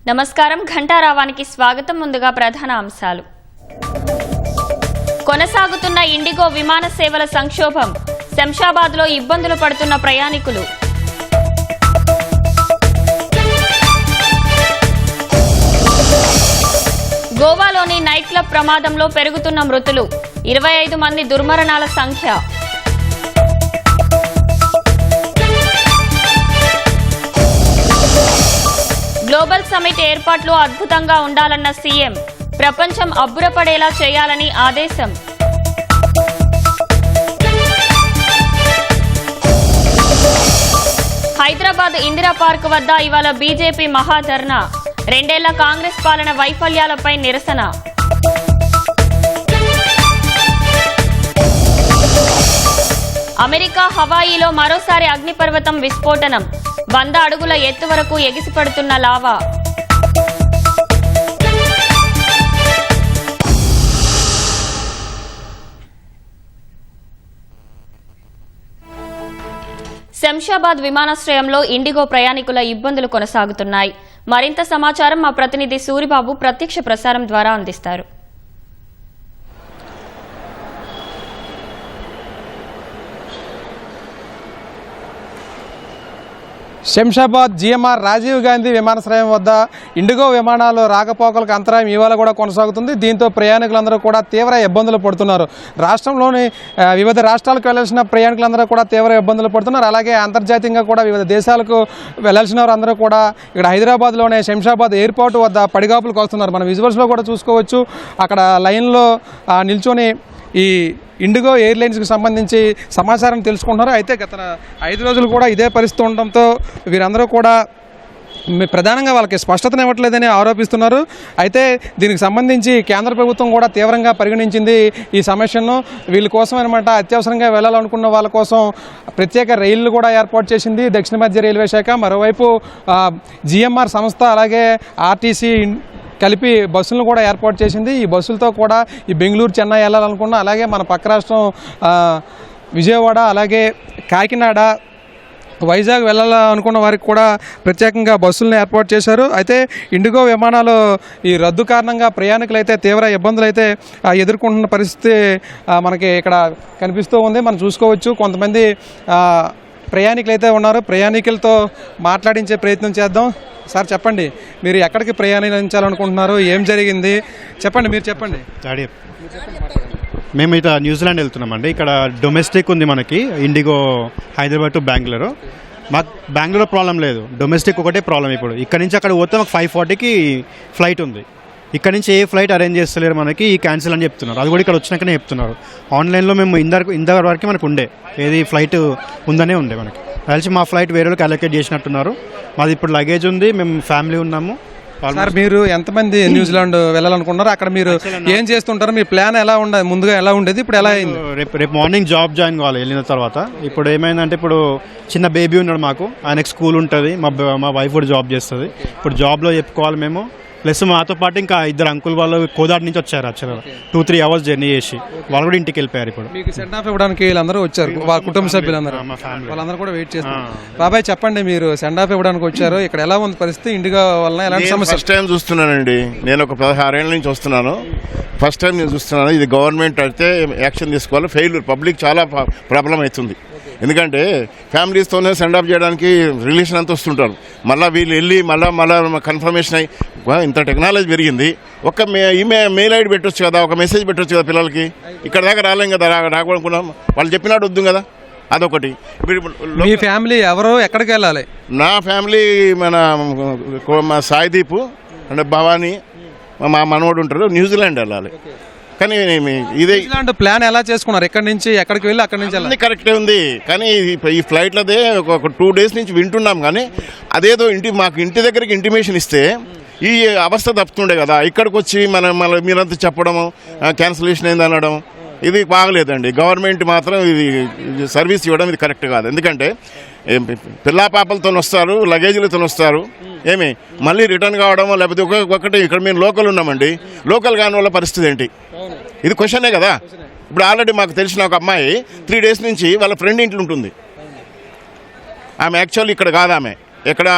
నమస్కారం, ఘంటారావానికి స్వాగతం. ముందుగా ప్రధాన అంశాలు. కొనసాగుతున్న ఇండిగో విమాన సేవల సంక్షోభం, శంషాబాద్లో ఇబ్బందులు పడుతున్న ప్రయాణికులు. గోవాలోని నైట్ క్లబ్ ప్రమాదంలో పెరుగుతున్న మృతులు, 25 మంది దుర్మరణాల సంఖ్య. గ్లోబల్ సమిట్ ఏర్పాట్లు అద్భుతంగా ఉండాలన్న సీఎం, ప్రపంచం అబ్బురపడేలా చేయాలని ఆదేశం. హైదరాబాద్ ఇందిరా పార్క్ వద్ద ఇవాళ బీజేపీ మహాధర్నా, 2 ఏళ్ల కాంగ్రెస్ పాలన వైఫల్యాలపై నిరసన. అమెరికా హవాయిలో మరోసారి అగ్నిపర్వతం విస్ఫోటనం, 100 అడుగుల ఎత్తు వరకు ఎగిసిపడుతున్న లావా. శంషాబాద్ విమానాశ్రయంలో ఇండిగో ప్రయాణికుల ఇబ్బందులు కొనసాగుతున్నాయి. మరింత సమాచారం మా ప్రతినిధి సూరిబాబు ప్రత్యక్ష ప్రసారం ద్వారా అందిస్తారు. శంషాబాద్ జీఎంఆర్ రాజీవ్ గాంధీ విమానాశ్రయం వద్ద ఇండిగో విమానాలు రాకపోకలకు అంతరాయం ఇవాళ కూడా కొనసాగుతుంది. దీంతో ప్రయాణికులందరూ కూడా తీవ్ర ఇబ్బందులు పడుతున్నారు. రాష్ట్రంలోని వివిధ రాష్ట్రాలకు వెళ్లాల్సిన ప్రయాణికులందరూ కూడా తీవ్ర ఇబ్బందులు పడుతున్నారు. అలాగే అంతర్జాతీయంగా కూడా వివిధ దేశాలకు వెళ్లాల్సిన వారందరూ కూడా ఇక్కడ హైదరాబాద్లోనే శంషాబాద్ ఎయిర్పోర్ట్ వద్ద పడిగాపులకు వస్తున్నారు. మనం విజువల్స్లో కూడా చూసుకోవచ్చు. అక్కడ లైన్లో నిల్చొని ఈ ఇండిగో ఎయిర్లైన్స్కి సంబంధించి సమాచారం తెలుసుకుంటున్నారు. అయితే గత 5 రోజులు కూడా ఇదే పరిస్థితి ఉండడంతో వీరందరూ కూడా ప్రధానంగా వాళ్ళకి స్పష్టతను ఇవ్వట్లేదని ఆరోపిస్తున్నారు. అయితే దీనికి సంబంధించి కేంద్ర ప్రభుత్వం కూడా తీవ్రంగా పరిగణించింది ఈ సమస్యను. వీళ్ళ కోసం అనమాట అత్యవసరంగా వెళ్ళాలనుకున్న వాళ్ళ కోసం ప్రత్యేక రైళ్లు కూడా ఏర్పాటు చేసింది దక్షిణ మధ్య రైల్వే శాఖ. మరోవైపు జీఎంఆర్ సంస్థ అలాగే ఆర్టీసీ కలిపి బస్సులను కూడా ఏర్పాటు చేసింది. ఈ బస్సులతో కూడా ఈ బెంగళూరు, చెన్నై వెళ్ళాలనుకున్నా, అలాగే మన పక్క రాష్ట్రం విజయవాడ, అలాగే కాకినాడ, వైజాగ్ వెళ్ళాలనుకున్న వారికి కూడా ప్రత్యేకంగా బస్సులను ఏర్పాటు చేశారు. అయితే ఇండిగో విమానాలు ఈ రద్దు కారణంగా ప్రయాణికులు అయితే తీవ్ర ఇబ్బందులు అయితే ఎదుర్కొంటున్న పరిస్థితి మనకి ఇక్కడ కనిపిస్తూ ఉంది. మనం చూసుకోవచ్చు. కొంతమంది ప్రయాణికులు అయితే ఉన్నారు. ప్రయాణికులతో మాట్లాడించే ప్రయత్నం చేద్దాం. సార్ చెప్పండి, మీరు ఎక్కడికి ప్రయాణించాలనుకుంటున్నారు, ఏం జరిగింది చెప్పండి, మీరు చెప్పండి. మేము ఇక న్యూజిలాండ్ వెళ్తున్నామండి. ఇక్కడ డొమెస్టిక్ ఉంది మనకి, ఇండిగో హైదరాబాద్ టు బెంగళూరు. మాకు బెంగళూరు ప్రాబ్లం లేదు, డొమెస్టిక్ ఒకటే ప్రాబ్లం. ఇప్పుడు ఇక్కడ నుంచి అక్కడ పోతే మాకు 5:40కి ఫ్లైట్ ఉంది. ఇక్కడ నుంచి ఏ ఫ్లైట్ అరేంజ్ చేస్తలేరు మనకి, ఈ క్యాన్సిల్ అని చెప్తున్నారు. అది కూడా ఇక్కడ వచ్చినాకనే చెప్తున్నారు. ఆన్లైన్లో మేము ఇందర వరకు మనకు ఉండే ఏది ఫ్లైట్ ఉందనే ఉండే మనకి. కలిసి మా ఫ్లైట్ వేరే వాళ్ళకి అలొకేట్ చేసినట్టున్నారు. మాది ఇప్పుడు లగేజ్ ఉంది, మేము ఫ్యామిలీ ఉన్నాము. సార్, మీరు ఎంతమంది న్యూజిలాండ్ వెళ్ళాలనుకున్నారు? అక్కడ మీరు ఏం చేస్తుంటారు? మీ ప్లాన్ ఎలా ఉండదు? ముందుగా ఎలా ఉండేది, ఇప్పుడు ఎలా అయింది? రేపు మార్నింగ్ జాబ్ జాయిన్ కావాలి వెళ్ళిన తర్వాత. ఇప్పుడు ఏమైందంటే, ఇప్పుడు చిన్న బేబీ ఉన్నాడు మాకు, ఆయనకు స్కూల్ ఉంటుంది, మా వైఫ్ కూడా జాబ్ చేస్తుంది. ఇప్పుడు జాబ్లో చెప్పుకోవాలి మేము. ప్లస్ మాతో పాటు ఇంకా 2 అంకుల్ వాళ్ళు కోదాడ నుంచి వచ్చారు. యాక్చువల్గా 2-3 అవర్స్ జర్నీ చేసి వాళ్ళు కూడా ఇంటికి వెళ్ళిపోయారు. ఇప్పుడు మీకు సెండ్ ఆఫ్ ఇవ్వడానికి వీళ్ళందరూ వచ్చారు, వాళ్ళ కుటుంబ సభ్యులందరూ, వాళ్ళందరూ కూడా వెయిట్ చేస్తారు. బాబాయ్ చెప్పండి, మీరు సెండ్ ఆఫ్ ఇవ్వడానికి వచ్చారు, ఇక్కడ ఎలా ఉంది పరిస్థితి? ఇండిగో వలన ఎలాంటి సమస్య? ఫస్ట్ టైం చూస్తున్నానండి. నేను ఒక 16 ఏళ్ళ నుంచి వస్తున్నాను. ఫస్ట్ టైం నేను చూస్తున్నాను. ఇది గవర్నమెంట్ అయితే యాక్షన్ తీసుకోవాలి. ఫెయిల్యూర్ పబ్లిక్ చాలా ప్రాబ్లం అవుతుంది. ఎందుకంటే ఫ్యామిలీస్తోనే సెండ్ ఆఫ్ చేయడానికి రిలేషన్ అంతా వస్తుంటారు. మళ్ళీ వీళ్ళు వెళ్ళి మళ్ళీ కన్ఫర్మేషన్ అయ్యి, ఇంత టెక్నాలజీ పెరిగింది. ఒక మెయిల్ ఐడి పెట్టొచ్చు కదా, ఒక మెసేజ్ పెట్టొచ్చు కదా పిల్లలకి. ఇక్కడ దాకా రాలేం కదా, రాకూడనుకున్నాం. వాళ్ళు చెప్పినట్టు వద్దు కదా, అదొకటి. మీ ఫ్యామిలీ ఎవరు ఎక్కడికి వెళ్ళాలి? నా ఫ్యామిలీ మా సాయిదీప్ అంటే భవానీ, మా మనవడు ఉంటారు, న్యూజిలాండ్ వెళ్ళాలి. కానీ ఇదే ప్లాన్ ఎలా చేసుకున్నారు? ఎక్కడి నుంచి ఎక్కడికి వెళ్ళి అక్కడి నుంచి వెళ్ళాలి? కరెక్టే ఉంది. కానీ ఈ ఫ్లైట్లదే ఒక 2 డేస్ నుంచి వింటున్నాం. కానీ అదేదో మాకు ఇంటి దగ్గరికి ఇంటిమేషన్ ఇస్తే ఈ అవస్థ తప్పుతుండే కదా. ఇక్కడికి వచ్చి మళ్ళీ మీరంతా చెప్పడము, క్యాన్సిలేషన్ అయింది అనడం, ఇది బాగలేదండి. గవర్నమెంట్ మాత్రం ఇది సర్వీస్ ఇవ్వడం ఇది కరెక్ట్ కాదు. ఎందుకంటే పిల్లా పాపలతో వస్తారు, లగేజీలతో వస్తారు. ఏమి మళ్ళీ రిటర్న్ కావడమో లేకపోతే ఒకటి ఇక్కడ మేము లోకల్ ఉన్నామండి, లోకల్ కాని వాళ్ళ పరిస్థితి ఏంటి? ఇది క్వశ్చనే కదా. ఇప్పుడు ఆల్రెడీ మాకు తెలిసిన ఒక అమ్మాయి 3 days నుంచి వాళ్ళ ఫ్రెండ్ ఇంట్లో ఉంటుంది. ఆమె యాక్చువల్లీ ఇక్కడ కాదు, ఆమె ఎక్కడ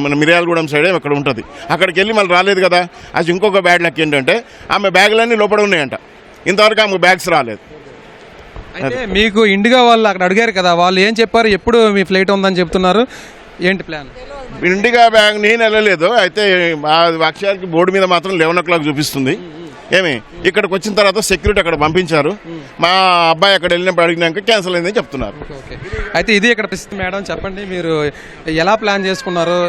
మన మిర్యాలగూడెం సైడ్ ఇక్కడ ఉంటుంది. అక్కడికి వెళ్ళి మళ్ళీ రాలేదు కదా. అది ఇంకొక బ్యాడ్ లక్ ఏంటంటే ఆమె బ్యాగులన్నీ లోపల ఉన్నాయంట, ఇంతవరకు ఆమె బ్యాగ్స్ రాలేదు. అయితే మీకు ఇండిగో వాళ్ళు అక్కడ అడిగారు కదా, వాళ్ళు ఏం చెప్పారు? ఎప్పుడు మీ ఫ్లైట్ ఉందని చెప్తున్నారు, ఏంటి ప్లాన్? ఇండిగా బ్యాగ్ నేను వెళ్ళలేదు. అయితే అక్షయాలకి బోర్డు మీద మాత్రం 11 o'clock చూపిస్తుంది. ఏమి ఇక్కడికి వచ్చిన తర్వాత సెక్యూరిటీ అక్కడ పంపించారు. మా అబ్బాయి అక్కడ వెళ్ళినప్పుడు అడిగినాక క్యాన్సిల్ అయిందని చెప్తున్నారు. అయితే ఇది ఇక్కడ పరిస్థితి. మేడం చెప్పండి, మీరు ఎలా ప్లాన్ చేసుకున్నారు?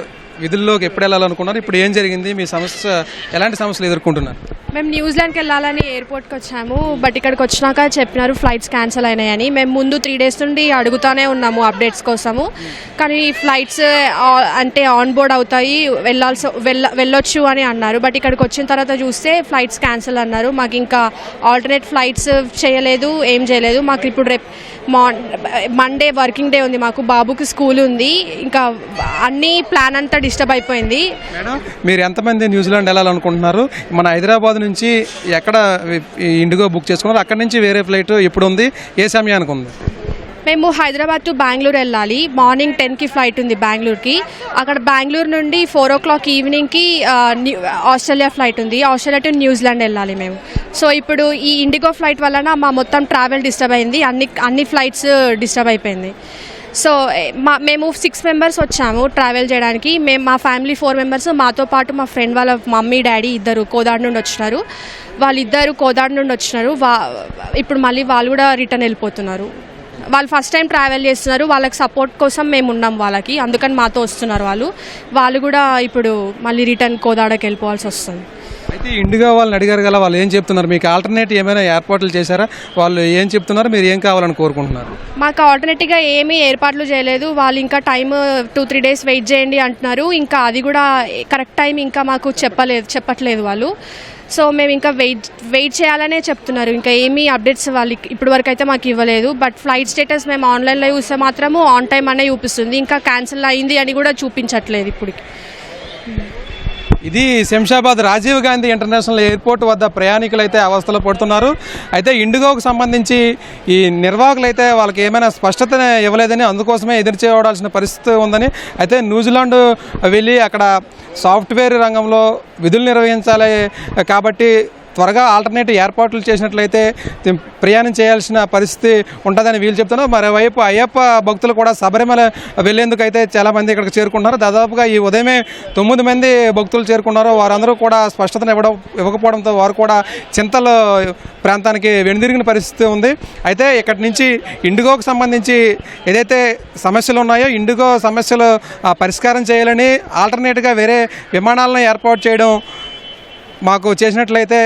విధుల్లోకి ఎప్పుడు వెళ్ళాలనుకున్నారు? ఇప్పుడు ఏం జరిగింది? మీ సమస్య ఎలాంటి సమస్యలు ఎదుర్కొంటున్నారు? మేము న్యూజిలాండ్కి వెళ్ళాలని ఎయిర్పోర్ట్కి వచ్చాము. బట్ ఇక్కడికి వచ్చినాక చెప్పినారు ఫ్లైట్స్ క్యాన్సిల్ అయినాయని. మేము ముందు 3 days నుండి అడుగుతూనే ఉన్నాము అప్డేట్స్ కోసము. కానీ ఫ్లైట్స్ అంటే ఆన్ బోర్డ్ అవుతాయి, వెళ్ళొచ్చు అని అన్నారు. బట్ ఇక్కడికి వచ్చిన తర్వాత చూస్తే ఫ్లైట్స్ క్యాన్సిల్ అన్నారు. మాకు ఇంకా ఆల్టర్నేట్ ఫ్లైట్స్ చేయలేదు, ఏం చేయలేదు. మాకు ఇప్పుడు రేపు మండే వర్కింగ్ డే ఉంది, మాకు బాబుకి స్కూల్ ఉంది. ఇంకా అన్ని ప్లాన్ అంతా డిస్టర్బ్ అయిపోయింది. మేడం మీరు ఎంతమంది న్యూజిలాండ్ వెళ్ళాలనుకుంటున్నారు? మన హైదరాబాద్ నుంచి ఎక్కడ ఇండిగో బుక్ చేసుకున్నారు? అక్కడి నుంచి వేరే ఫ్లైట్ ఎప్పుడు ఉంది, ఏ సమయానికి ఉంది? మేము హైదరాబాద్ టు బెంగళూరు వెళ్ళాలి. మార్నింగ్ 10కి ఫ్లైట్ ఉంది బెంగళూరుకి. అక్కడ బెంగళూరు నుండి 4 o'clock ఈవినింగ్కి ఆస్ట్రేలియా ఫ్లైట్ ఉంది. ఆస్ట్రేలియా టు న్యూజిలాండ్ వెళ్ళాలి మేము. సో ఇప్పుడు ఈ ఇండిగో ఫ్లైట్ వలన మా మొత్తం ట్రావెల్ డిస్టర్బ్ అయింది, అన్ని ఫ్లైట్స్ డిస్టర్బ్ అయిపోయింది. సో మేము 6 members వచ్చాము ట్రావెల్ చేయడానికి. మా ఫ్యామిలీ 4 members, మాతో పాటు మా ఫ్రెండ్ వాళ్ళ మమ్మీ డాడీ ఇద్దరు కోదాడ్ నుండి వచ్చినారు. వాళ్ళిద్దరు కోదాడ్ నుండి వచ్చినారు. ఇప్పుడు మళ్ళీ వాళ్ళు కూడా రిటర్న్ వెళ్ళిపోతున్నారు. వాళ్ళు ఫస్ట్ టైం ట్రావెల్ చేస్తున్నారు, వాళ్ళకి సపోర్ట్ కోసం మేము ఉన్నాం వాళ్ళకి, అందుకని మాతో వస్తున్నారు వాళ్ళు కూడా ఇప్పుడు మళ్ళీ రిటర్న్ కోదాడకి వెళ్ళిపోవాల్సి వస్తుంది. అయితే ఇండిగో వాళ్ళని అడిగారు కదా, వాళ్ళు ఏం చెప్తున్నారు? మీకు ఆల్టర్నేటివ్ ఏమైనా ఏర్పాట్లు చేశారా? వాళ్ళు ఏం చెప్తున్నారు? మీరు ఏం కావాలని కోరుకుంటున్నారు? మాకు ఆల్టర్నేటివ్గా ఏమీ ఏర్పాట్లు చేయలేదు. వాళ్ళు ఇంకా టైం 2-3 days వెయిట్ చేయండి అంటున్నారు. ఇంకా అది కూడా కరెక్ట్ టైం ఇంకా మాకు చెప్పట్లేదు వాళ్ళు. సో మేము ఇంకా వెయిట్ చేయాలనే చెప్తున్నారు. ఇంకా ఏమీ అప్డేట్స్ వాళ్ళు ఇప్పటి వరకు అయితే మాకు ఇవ్వలేదు. బట్ ఫ్లైట్ స్టేటస్ మేము ఆన్లైన్లో చూస్తే మాత్రము ఆన్ టైం అనే చూపిస్తుంది, ఇంకా క్యాన్సిల్ అయింది అని కూడా చూపించట్లేదు ఇప్పటికి. ఇది శంషాబాద్ రాజీవ్ గాంధీ ఇంటర్నేషనల్ ఎయిర్పోర్ట్ వద్ద ప్రయాణికులు అయితే అవస్థలు పడుతున్నారు. అయితే ఇండిగోకు సంబంధించి ఈ నిర్వాహకులు అయితే వాళ్ళకి ఏమైనా స్పష్టత ఇవ్వలేదని, అందుకోసమే ఎదురు చేయవలసిన పరిస్థితి ఉందని. అయితే న్యూజిలాండ్ వెళ్ళి అక్కడ సాఫ్ట్వేర్ రంగంలో విధులు నిర్వహించాలి కాబట్టి త్వరగా ఆల్టర్నేటివ్ ఏర్పాట్లు చేసినట్లయితే ప్రయాణం చేయాల్సిన పరిస్థితి ఉంటుందని వీళ్ళు చెప్తున్నారు. మరోవైపు అయ్యప్ప భక్తులు కూడా శబరిమల వెళ్లేందుకు అయితే చాలామంది ఇక్కడికి చేరుకుంటున్నారు. దాదాపుగా ఈ ఉదయమే 9 మంది భక్తులు చేరుకున్నారు. వారందరూ కూడా స్పష్టతను ఇవ్వకపోవడంతో వారు కూడా చింతల ప్రాంతానికి వెనుదిరిగిన పరిస్థితి ఉంది. అయితే ఇక్కడి నుంచి ఇండిగోకు సంబంధించి ఏదైతే సమస్యలు ఉన్నాయో, ఇండిగో సమస్యలు పరిష్కారం చేయాలని ఆల్టర్నేట్గా వేరే విమానాలను ఏర్పాటు చేయడం మాకు చేసినట్లయితే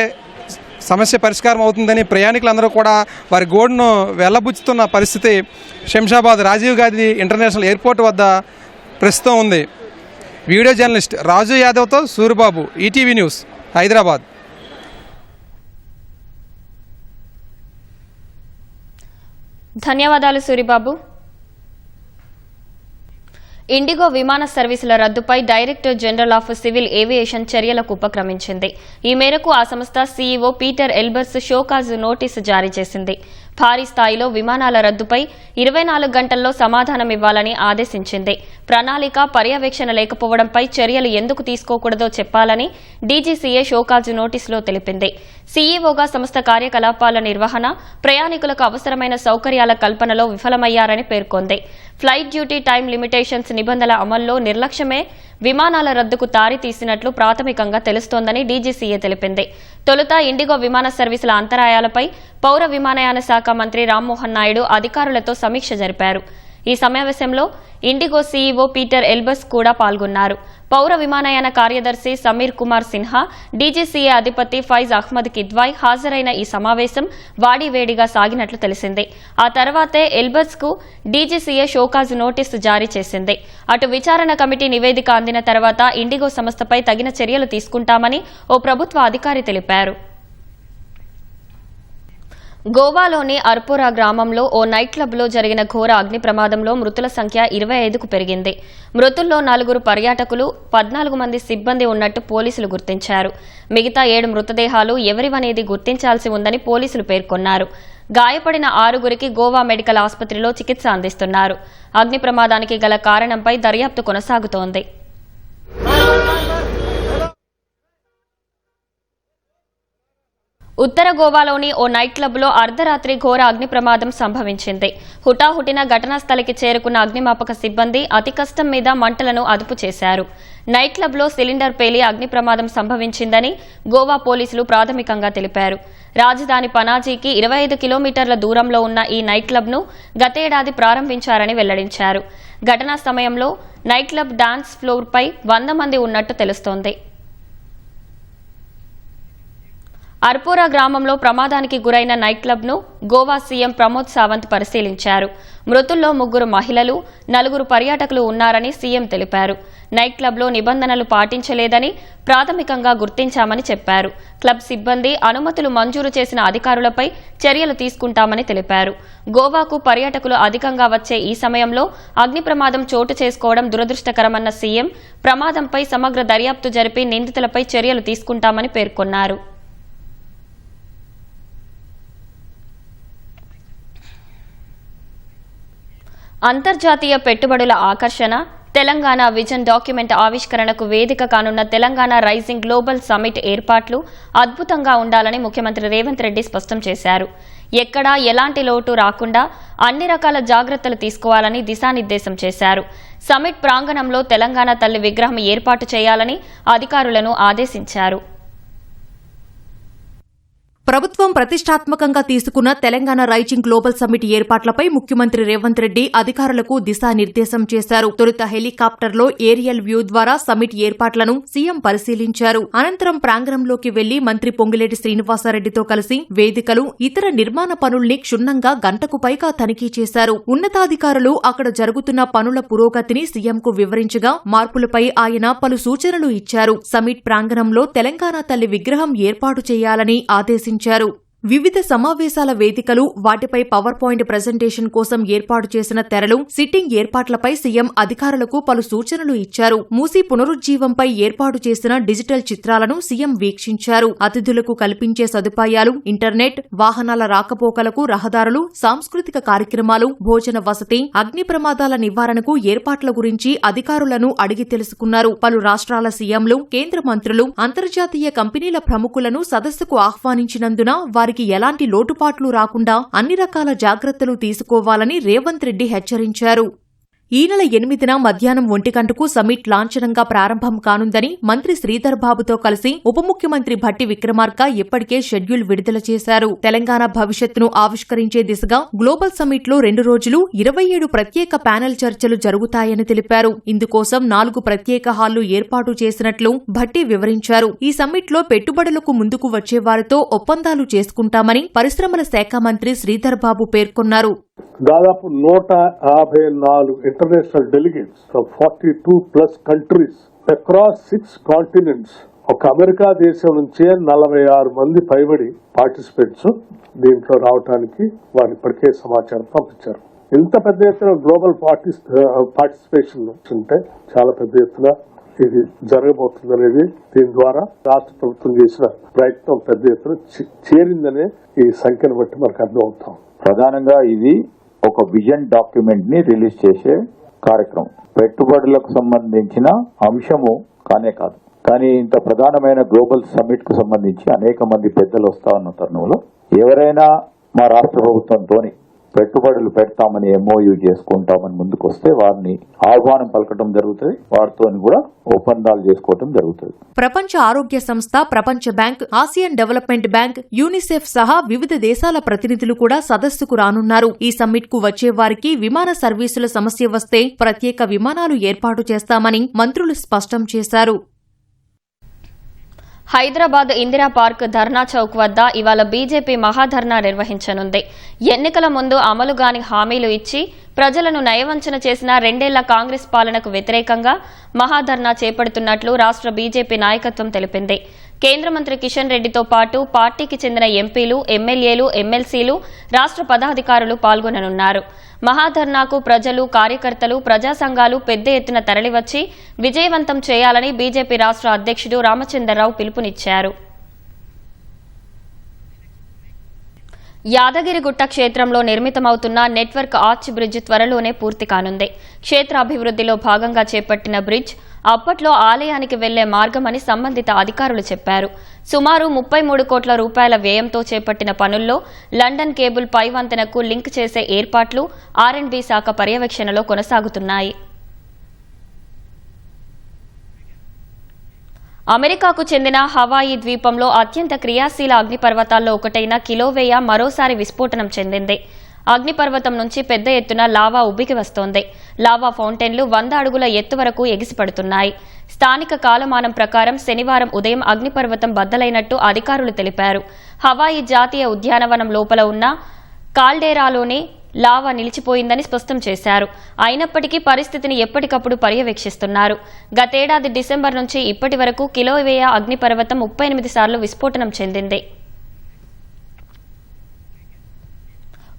సమస్య పరిష్కారం అవుతుందని ప్రయాణికులందరూ కూడా వారి గోడును వెళ్ళబుచ్చుతున్న పరిస్థితి శంషాబాద్ రాజీవ్ గాంధీ ఇంటర్నేషనల్ ఎయిర్పోర్ట్ వద్ద ప్రస్తుతం ఉంది. వీడియో జర్నలిస్ట్ రాజు యాదవ్తో సూరిబాబు, ఈటీవీ న్యూస్, హైదరాబాద్. ధన్యవాదాలు సూరిబాబు. ఇండిగో విమాన సర్వీసుల రద్దుపై director general of civil aviation చర్యలకు ఉపక్రమించింది. ఈ మేరకు ఆ సంస్థ CEO Peter Elbers show cause notice జారీ చేసింది. భారీ స్థాయిలో విమానాల రద్దుపై 24 గంటల్లో సమాధానం ఇవ్వాలని ఆదేశించింది. ప్రణాళిక, పర్యవేక్షణ లేకపోవడంపై చర్యలు ఎందుకు తీసుకోకూడదో చెప్పాలని డీజీసీఏ షోకాజ్ నోటీసులో తెలిపింది. సీఈఓగా సంస్థ కార్యకలాపాల నిర్వహణ, ప్రయాణికులకు అవసరమైన సౌకర్యాల కల్పనలో విఫలమయ్యారని పేర్కొంది. ఫ్లైట్ డ్యూటీ టైం లిమిటేషన్స్ నిబంధనల అమల్లో నిర్లక్ష్యమే విమానాల రద్దుకు తారి తీసినట్లు ప్రాథమికంగా తెలుస్తోందని డీజీసీఏ తెలిపింది. తొలుత ఇండిగో విమాన సర్వీసుల అంతరాయాలపై పౌర విమానయాన శాఖ మంత్రి రామ్మోహన్ నాయుడు అధికారులతో సమీక్ష జరిపారు. ఈ సమావేశంలో ఇండిగో సీఈఓ పీటర్ ఎల్బర్స్ కూడా పాల్గొన్నారు. పౌర విమానయాన కార్యదర్శి సమీర్ కుమార్ సిన్హా, డీజీసీఏ అధిపతి ఫైజ్ అహ్మద్ కిద్వాయ్ హాజరైన ఈ సమావేశం వాడివేడిగా సాగినట్లు తెలిసింది. ఆ తర్వాతే ఎల్బర్స్ కు డీజీసీఏ షోకాజ్ నోటీసు జారీ చేసింది. అటు విచారణ కమిటీ నివేదిక అందిన తర్వాత ఇండిగో సంస్థపై తగిన చర్యలు తీసుకుంటామని ఓ ప్రభుత్వ అధికారి తెలిపారు. గోవాలోని అర్పోరా గ్రామంలో ఓ నైట్ క్లబ్లో జరిగిన ఘోర అగ్ని ప్రమాదంలో మృతుల సంఖ్య 25కు పెరిగింది. మృతుల్లో 4 పర్యాటకులు, 14 మంది సిబ్బంది ఉన్నట్టు పోలీసులు గుర్తించారు. మిగతా 7 మృతదేహాలు ఎవరివనేది గుర్తించాల్సి ఉందని పోలీసులు పేర్కొన్నారు. గాయపడిన 6గురికి గోవా మెడికల్ ఆసుపత్రిలో చికిత్స అందిస్తున్నారు. అగ్ని ప్రమాదానికి గల కారణంపై దర్యాప్తు కొనసాగుతోంది. ఉత్తర గోవాలోని ఓ నైట్ క్లబ్లో అర్ధరాత్రి ఘోర అగ్ని ప్రమాదం సంభవించింది. హుటాహుటిన ఘటనా స్థలికి చేరుకున్న అగ్నిమాపక సిబ్బంది అతి కష్టం మీద మంటలను అదుపు చేశారు. నైట్ క్లబ్లో సిలిండర్ పేలి అగ్ని ప్రమాదం సంభవించిందని గోవా పోలీసులు ప్రాథమికంగా తెలిపారు. రాజధాని పనాజీకి 25 కిలోమీటర్ల దూరంలో ఉన్న ఈ నైట్ క్లబ్ను గతేడాది ప్రారంభించారని వెల్లడించారు. ఘటనా సమయంలో నైట్ క్లబ్ డాన్స్ ఫ్లోర్పై 100 మంది ఉన్నట్టు తెలుస్తోంది. అర్పోరా గ్రామంలో ప్రమాదానికి గురైన నైట్ క్లబ్ను గోవా సీఎం ప్రమోద్ సావంత్ పరిశీలించారు. మృతుల్లో 3 మహిళలు, 4 పర్యాటకులు ఉన్నారని సీఎం తెలిపారు. నైట్ క్లబ్లో నిబంధనలు పాటించలేదని ప్రాథమికంగా గుర్తించామని చెప్పారు. క్లబ్ సిబ్బంది అనుమతులు మంజూరు చేసిన అధికారులపై చర్యలు తీసుకుంటామని తెలిపారు. గోవాకు పర్యాటకులు అధికంగా వచ్చే ఈ సమయంలో అగ్ని ప్రమాదం చోటు చేసుకోవడం దురదృష్టకరమన్న సీఎం ప్రమాదంపై సమగ్ర దర్యాప్తు జరిపి నిందితులపై చర్యలు తీసుకుంటామని పేర్కొన్నారు. అంతర్జాతీయ పెట్టుబడుల ఆకర్షణ తెలంగాణ విజన్ డాక్యుమెంట్ ఆవిష్కరణకు వేదిక కానున్న తెలంగాణ రైజింగ్ గ్లోబల్ సమిట్ ఏర్పాట్లు అద్భుతంగా ఉండాలని ముఖ్యమంత్రి రేవంత్ రెడ్డి స్పష్టం చేశారు. ఎక్కడా ఎలాంటి లోటు రాకుండా అన్ని రకాల జాగ్రత్తలు తీసుకోవాలని దిశానిర్దేశం చేశారు. సమిట్ ప్రాంగణంలో తెలంగాణ తల్లి విగ్రహం ఏర్పాటు చేయాలని అధికారులను ఆదేశించారు. ప్రభుత్వం ప్రతిష్టాత్మకంగా తీసుకున్న తెలంగాణ రైజింగ్ గ్లోబల్ సమిట్ ఏర్పాట్లపై ముఖ్యమంత్రి రేవంత్ రెడ్డి అధికారులకు దిశానిర్దేశం చేశారు. తొలుత హెలికాప్టర్లో ఏరియల్ వ్యూ ద్వారా సమిట్ ఏర్పాట్లను సీఎం పరిశీలించారు. అనంతరం ప్రాంగణంలోకి వెళ్లి మంత్రి పొంగులేటి శ్రీనివాసరెడ్డితో కలిసి వేదికలు, ఇతర నిర్మాణ పనుల్ని క్షుణ్ణంగా గంటకు పైగా తనిఖీ చేశారు. ఉన్నతాధికారులు అక్కడ జరుగుతున్న పనుల పురోగతిని సీఎంకు వివరించగా మార్పులపై ఆయన పలు సూచనలు ఇచ్చారు. సమిట్ ప్రాంగణంలో తెలంగాణ తల్లి విగ్రహం ఏర్పాటు చేయాలని ఆదేశించారు. వివిధ సమావేశాల వేదికలు, వాటిపై పవర్ పాయింట్ ప్రెజెంటేషన్ కోసం ఏర్పాటు చేసిన తెరలు, సిట్టింగ్ ఏర్పాట్లపై సీఎం అధికారులకు పలు సూచనలు ఇచ్చారు. మూసీ పునరుజ్జీవంపై ఏర్పాటు చేసిన డిజిటల్ చిత్రాలను సీఎం వీక్షించారు. అతిథులకు కల్పించే సదుపాయాలు, ఇంటర్నెట్, వాహనాల రాకపోకలకు రహదారులు, సాంస్కృతిక కార్యక్రమాలు, భోజన వసతి, అగ్ని ప్రమాదాల నివారణకు ఏర్పాట్ల గురించి అధికారులను అడిగి తెలుసుకున్నారు. పలు రాష్ట్రాల సీఎంలు, కేంద్ర మంత్రులు, అంతర్జాతీయ కంపెనీల ప్రముఖులను సదస్సుకు ఆహ్వానించినందున వారికి ఎలాంటి లోటుపాట్లు రాకుండా అన్ని రకాల జాగ్రత్తలు తీసుకోవాలని రేవంత్ రెడ్డి హెచ్చరించారు. ఈ నెల 8న మధ్యాహ్నం 1 గంటకు సమిట్ లాంఛనంగా ప్రారంభం కానుందని మంత్రి శ్రీధర్ బాబుతో కలిసి ఉప ముఖ్యమంత్రి భట్టి విక్రమార్క ఇప్పటికే షెడ్యూల్ విడుదల చేశారు. తెలంగాణ భవిష్యత్తును ఆవిష్కరించే దిశగా గ్లోబల్ సమిట్లో 2 రోజులు 27 ప్రత్యేక ప్యానెల్ చర్చలు జరుగుతాయని తెలిపారు. ఇందుకోసం 4 ప్రత్యేక హాళ్లు ఏర్పాటు చేసినట్లు భట్టి వివరించారు. ఈ సమ్మిట్లో పెట్టుబడులకు ముందుకు వచ్చేవారితో ఒప్పందాలు చేసుకుంటామని పరిశ్రమల శాఖ మంత్రి శ్రీధర్ బాబు పేర్కొన్నారు. దాదాపు 154 international delegates from 42+ countries across 6 continents. ఒక అమెరికా దేశం నుంచే 46 మంది పైబడి పార్టిసిపేట్స్ దీంట్లో రావడానికి వారు ఇప్పటికే సమాచారం పంపించారు. ఇంత పెద్ద ఎత్తున గ్లోబల్ పార్టిసిపేషన్ ఉంటే చాలా పెద్ద ఎత్తున ఇది జరగబోతుంది అనేది, దీని ద్వారా రాష్ట్ర ప్రభుత్వం చేసిన ప్రయత్నం పెద్ద ఎత్తున చేరిందనే ఈ సంఖ్యను బట్టి మనకు అర్థమవుతాం. ప్రధానంగా ఇది ఒక విజన్ డాక్యుమెంట్ ని రిలీజ్ చేసే కార్యక్రమం. పెట్టుబడులకు సంబంధించిన అంశము కానే కాదు, కానీ ఇంత ప్రధానమైన గ్లోబల్ సమ్మిట్ కు సంబంధించి అనేక మంది పెద్దలు వస్తా ఉన్న తరుణంలో ఎవరైనా మా రాష్ట్ర ప్రభుత్వంతోని పెట్టుబడులు పెడతామని ఎంఓయూ చేసుకుంటామని ముందుకు వస్తే వారిని ఆహ్వానం పలకటం జరుగుతుంది, వారితో కూడా ఒప్పందాలు చేసుకోవటం జరుగుతుంది. ప్రపంచ ఆరోగ్య సంస్థ, ప్రపంచ bank, Asian development bank, UNICEF సహా వివిధ దేశాల ప్రతినిధులు కూడా సదస్సుకు రానున్నారు. ఈ సమ్మిట్ కు వచ్చే వారికి విమాన సర్వీసుల సమస్య వస్తే ప్రత్యేక విమానాలు ఏర్పాటు చేస్తామని మంత్రులు స్పష్టం చేశారు. హైదరాబాద్ ఇందిరా పార్క్ ధర్నా చౌక్ వద్ద ఇవాళ బీజేపీ మహాధర్నా నిర్వహించనుంది. ఎన్నికల ముందు అమలుగాని హామీలు ఇచ్చి ప్రజలను నయవంచన చేసిన 2 ఏళ్ల కాంగ్రెస్ పాలనకు వ్యతిరేకంగా మహాధర్నా చేపడుతున్నట్లు రాష్ట్ర బీజేపీ నాయకత్వం తెలిపింది. కేంద్ర మంత్రి కిషన్ రెడ్డితో పాటు పార్టీకి చెందిన ఎంపీలు, ఎమ్మెల్యేలు, ఎమ్మెల్సీలు, రాష్ట్ర పదాధికారులు పాల్గొననున్నారు. మహాధర్నాకు ప్రజలు, కార్యకర్తలు, ప్రజా సంఘాలు పెద్ద ఎత్తున తరలివచ్చి విజయవంతం చేయాలని బీజేపీ రాష్ట్ర అధ్యక్షుడు రామచంద్రరావు పిలుపునిచ్చారు. యాదగిరిగుట్ట క్షేత్రంలో నిర్మితమవుతున్న నెట్వర్క్ ఆర్చ్ బ్రిడ్జ్ త్వరలోనే పూర్తి కానుంది. క్షేత్ర అభివృద్ధిలో భాగంగా చేపట్టిన బ్రిడ్జ్ అప్పట్లో ఆలయానికి వెళ్లే మార్గమని సంబంధిత అధికారులు చెప్పారు. సుమారు 33 కోట్ల రూపాయల వ్యయంతో చేపట్టిన పనుల్లో లండన్ కేబుల్ పై వంతెనకు లింక్ చేసే ఏర్పాట్లు R&B శాఖ పర్యవేక్షణలో కొనసాగుతున్నాయి. అమెరికాకు చెందిన హవాయి ద్వీపంలో అత్యంత క్రియాశీల అగ్నిపర్వతాల్లో ఒకటైన కిలోవేయ మరోసారి విస్ఫోటనం చెందింది. అగ్నిపర్వతం నుంచి పెద్ద ఎత్తున లావా ఉబ్బికి వస్తోంది. లావా ఫౌంటైన్లు 100 అడుగుల ఎత్తు వరకు ఎగిసిపడుతున్నాయి. స్థానిక కాలమానం ప్రకారం శనివారం ఉదయం అగ్నిపర్వతం బద్దలైనట్టు అధికారులు తెలిపారు. హవాయి జాతీయ ఉద్యానవనం లోపల ఉన్న కాల్డేరాలోనే లావా నిలిచిపోయిందని స్పష్టం చేశారు. అయినప్పటికీ పరిస్థితిని ఎప్పటికప్పుడు పర్యవేక్షిస్తున్నారు. గతేడాది డిసెంబర్ నుంచి ఇప్పటి వరకు కిలోవేయ అగ్నిపర్వతం 38 సార్లు విస్ఫోటనం చెందింది.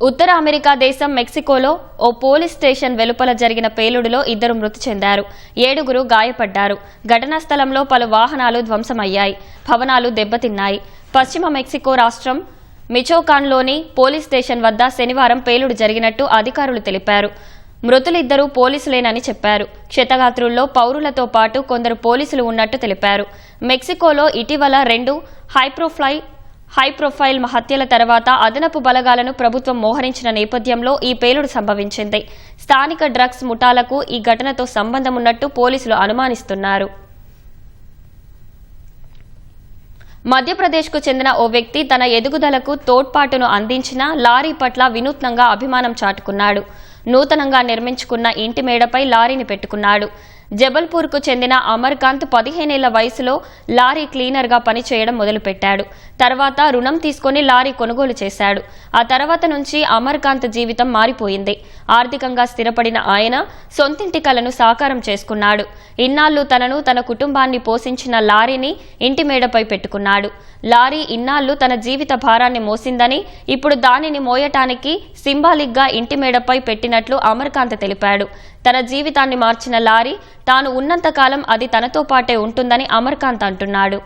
ఉత్తర అమెరికా దేశం మెక్సికోలో ఓ పోలీస్ స్టేషన్ వెలుపల జరిగిన పేలుడులో 2 మృతి చెందారు. 7 గాయపడ్డారు. ఘటనా స్థలంలో పలు వాహనాలు ధ్వంసమయ్యాయి. భవనాలు దెబ్బతిన్నాయి. పశ్చిమ మెక్సికో రాష్ట్రం మిచోకాన్లోని పోలీస్ స్టేషన్ వద్ద శనివారం పేలుడు జరిగినట్టు అధికారులు తెలిపారు. మృతులిద్దరూ పోలీసులేనని చెప్పారు. క్షతగాత్రుల్లో పౌరులతో పాటు కొందరు పోలీసులు ఉన్నట్టు తెలిపారు. మెక్సికోలో ఇటీవల 2 హైప్రొఫైల్ హత్యల తర్వాత అదనపు బలగాలను ప్రభుత్వం మోహరించిన నేపథ్యంలో ఈ పేలుడు సంభవించింది. స్థానిక డ్రగ్స్ ముఠాలకు ఈ ఘటనతో సంబంధం ఉన్నట్టు పోలీసులు అనుమానిస్తున్నారు. మధ్యప్రదేశ్కు చెందిన ఓ వ్యక్తి తన ఎదుగుదలకు తోడ్పాటును అందించిన లారీ పట్ల వినూత్నంగా అభిమానం చాటుకున్నాడు. నూతనంగా నిర్మించుకున్న ఇంటి మేడపై లారీని పెట్టుకున్నాడు. జబల్పూర్కు చెందిన అమర్కాంత్ 15 ఏళ్ల వయసులో లారీ క్లీనర్గా పనిచేయడం మొదలుపెట్టాడు. తర్వాత రుణం తీసుకుని లారీ కొనుగోలు చేశాడు. ఆ తర్వాత నుంచి అమర్కాంత్ జీవితం మారిపోయింది. ఆర్థికంగా స్థిరపడిన ఆయన సొంతింటి కలను సాకారం చేసుకున్నాడు. ఇన్నాళ్లు తనను, తన కుటుంబాన్ని పోషించిన లారీని ఇంటి మేడపై పెట్టుకున్నాడు. లారీ ఇన్నాళ్లు తన జీవిత భారాన్ని మోసిందని, ఇప్పుడు దానిని మోయటానికి సింబాలిక్గా ఇంటి మేడపై పెట్టినట్లు అమర్కాంత్ తెలిపాడు. తన జీవితాన్ని మార్చిన లారీ తాను ఉన్నంతకాలం అది తనతో పాటే ఉంటుందని అమర్కాంత్ అంటున్నాడు.